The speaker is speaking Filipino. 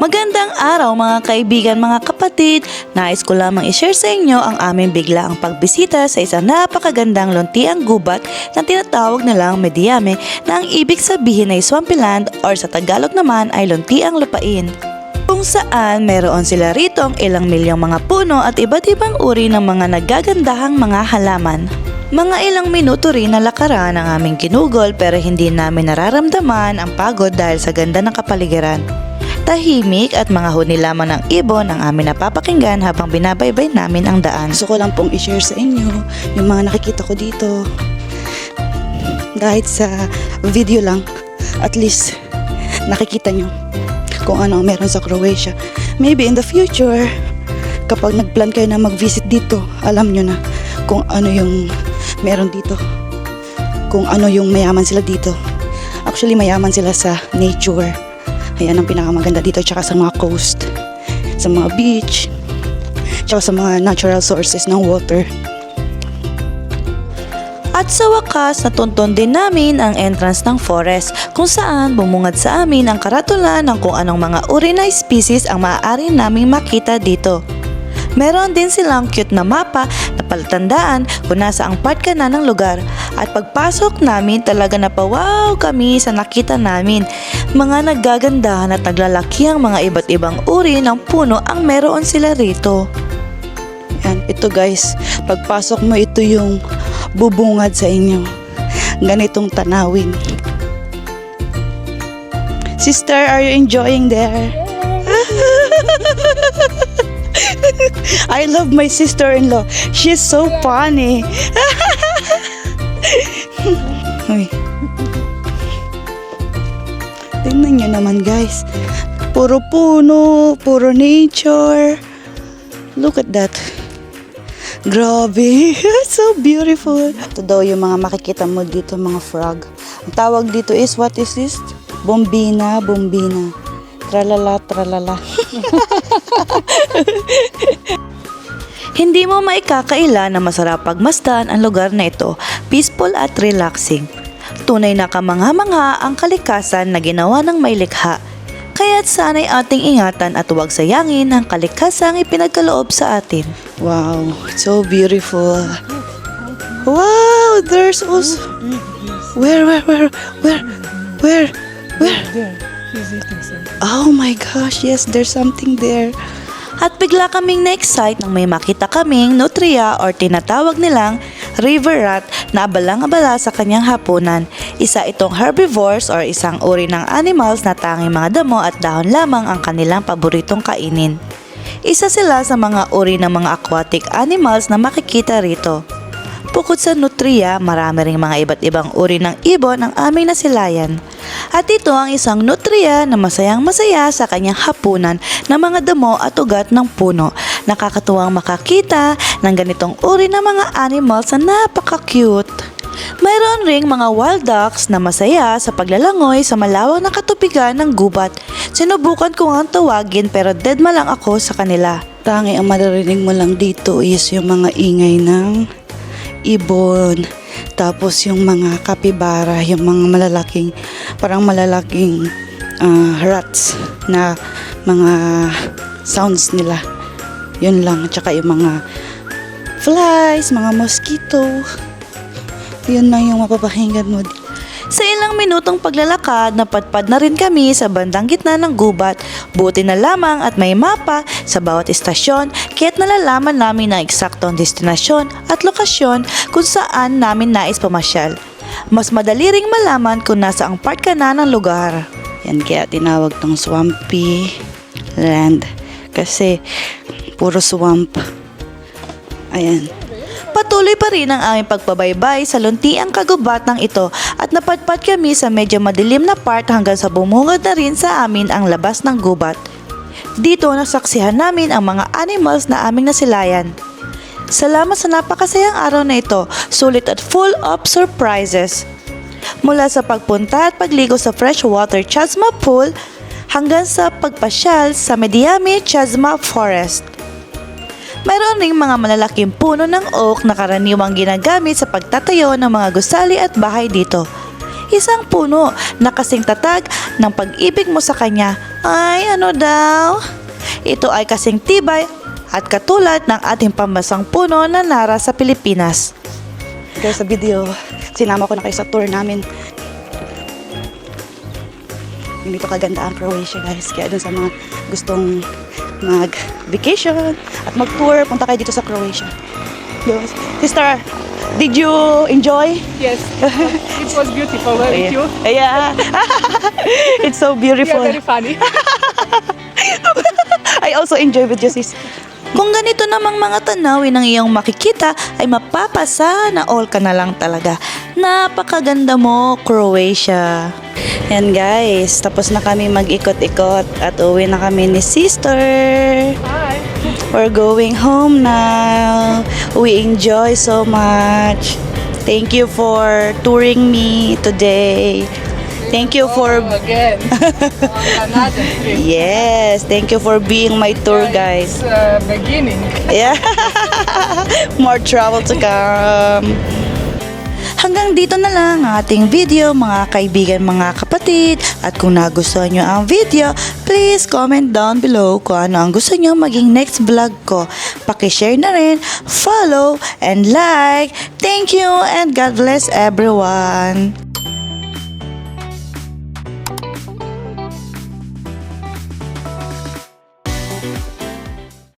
Magandang araw mga kaibigan, mga kapatid. Nais ko lamang i-share sa inyo ang aming biglaang pagbisita sa isang napakagandang luntiang gubat na tinatawag nilang Mediame na ang ibig sabihin ay swampland or sa Tagalog naman ay luntiang lupain. Kung saan meron sila rito ang ilang milyong mga puno at iba't ibang uri ng mga nagagandahang mga halaman. Mga ilang minuto rin na lakaran ang aming ginugol pero hindi namin nararamdaman ang pagod dahil sa ganda ng kapaligiran. Tahimik at mga huni lamang ng ibon ang amin napapakinggan habang binabaybay namin ang daan. Gusto ko lang pong i-share sa inyo yung mga nakikita ko dito. Kahit sa video lang, at least nakikita nyo kung ano ang meron sa Croatia. Maybe in the future, kapag nag-plan kayo na mag-visit dito, alam nyo na kung ano yung meron dito. Kung ano yung mayaman sila dito. Actually, mayaman sila sa nature. Ayan ang pinakamaganda dito, tsaka sa mga coast, sa mga beach, tsaka sa mga natural sources ng water. At sa wakas, natuntun din namin ang entrance ng forest kung saan bumungad sa amin ang karatula ng kung anong mga uri na species ang maaari naming makita dito. Meron din silang cute na mapa na palatandaan kung nasa ang part ka na ng lugar. At pagpasok namin talaga napawaw kami sa nakita namin. Mga nagagandahan at naglalakihang mga iba't ibang uri ng puno ang meron sila rito. Yan, ito guys, pagpasok mo ito yung bubungad sa inyo. Ganitong tanawin. Sister, are you enjoying there? I love my sister-in-law. She's so funny. Uy. Tingnan nyo naman guys. Puro puno, puro nature. Look at that. Grabe. So beautiful. Ito daw yung mga makikita mo dito, mga frog. Ang tawag dito is, what is this? Bombina, bombina. Tralala, tralala. Hindi mo maikakaila na masarap pagmasdan ang lugar na ito, peaceful at relaxing. Tunay na kamangha-mangha ang kalikasan na ginawa ng may likha. Kaya't sana'y ating ingatan at huwag sayangin ang kalikasang ipinagkaloob sa atin. Wow, so beautiful. Wow, there's also... Where? Oh my gosh, yes, there's something there. At bigla kaming na-excite nang may makita kaming nutria or tinatawag nilang river rat na abalang-abala sa kanyang hapunan. Isa itong herbivores or isang uri ng animals na tanging mga damo at dahon lamang ang kanilang paboritong kainin. Isa sila sa mga uri ng mga aquatic animals na makikita rito. Bukod sa nutria, marami ring mga iba't ibang uri ng ibon ang aming nasilayan. At ito ang isang nutria na masayang-masaya sa kanyang hapunan ng mga damo at ugat ng puno. Nakakatuwang makakita ng ganitong uri ng mga animals na napaka-cute. Mayroon ring mga wild ducks na masaya sa paglalangoy sa malawak na katubigan ng gubat. Sinubukan ko ang tawagin pero deadma lang ako sa kanila. Tangi ang maririnig mo lang dito is yung mga ingay ng ibon. Tapos yung mga kapibara, yung mga malalaking, parang malalaking rats na mga sounds nila. Yun lang. Tsaka yung mga flies, mga mosquito. Yun lang yung mapapakinggan mo. Sa ilang minutong paglalakad, napadpad na rin kami sa bandang gitna ng gubat. Buti na lamang at may mapa sa bawat istasyon, kaya't nalalaman namin ang eksaktong destinasyon at lokasyon kung saan namin nais pamasyal. Mas madali ring malaman kung nasa ang part ka na ng lugar. Yan kaya tinawag tong swampy land. Kasi puro swamp. Ayan. Patuloy pa rin ang aming pagbabaybay sa luntiang kagubatang ito at napadpad kami sa medyo madilim na part hanggang sa bumungad na rin sa amin ang labas ng gubat. Dito nasaksihan namin ang mga animals na aming nasilayan. Salamat sa napakasayang araw na ito, sulit at full of surprises. Mula sa pagpunta at pagligo sa freshwater Chasma Pool hanggang sa pagpasyal sa Mediame Chasma Forest. Mayroon ring mga malalaking puno ng oak na karaniwang ginagamit sa pagtatayo ng mga gusali at bahay dito. Isang puno na kasing tatag ng pag-ibig mo sa kanya. Ay, ano daw? Ito ay kasing tibay at katulad ng ating pambasang puno na nara sa Pilipinas. Guys, sa video, sinama ko na kayo sa tour namin. Hindi pa kaganda ang Croatia, guys. Kaya dun sa mga gustong mag-vacation at mag-tour, punta kayo dito sa Croatia. Yes. Sister, did you enjoy? Yes, it was beautiful, weren't you? Yeah. It's so You beautiful. are very funny. I also enjoy with you, sis. Kung ganito namang mga tanawin ang iyong makikita ay mapapasa na all ka na lang talaga. Napakaganda mo, Croatia. Yan guys, tapos na kami mag-ikot-ikot at uwi na kami ni sister. Hi. We're going home now. We enjoy so much. Thank you for touring me today. Thank you for... Again, on another trip. Yes, thank you for being my tour guide. It's beginning. Yeah. More travel to come. Hanggang dito na lang ang ating video, mga kaibigan, mga kapatid. At kung nagustuhan nyo ang video, please comment down below kung ano ang gusto nyo maging next vlog ko. Pakishare na rin, follow, and like. Thank you and God bless everyone.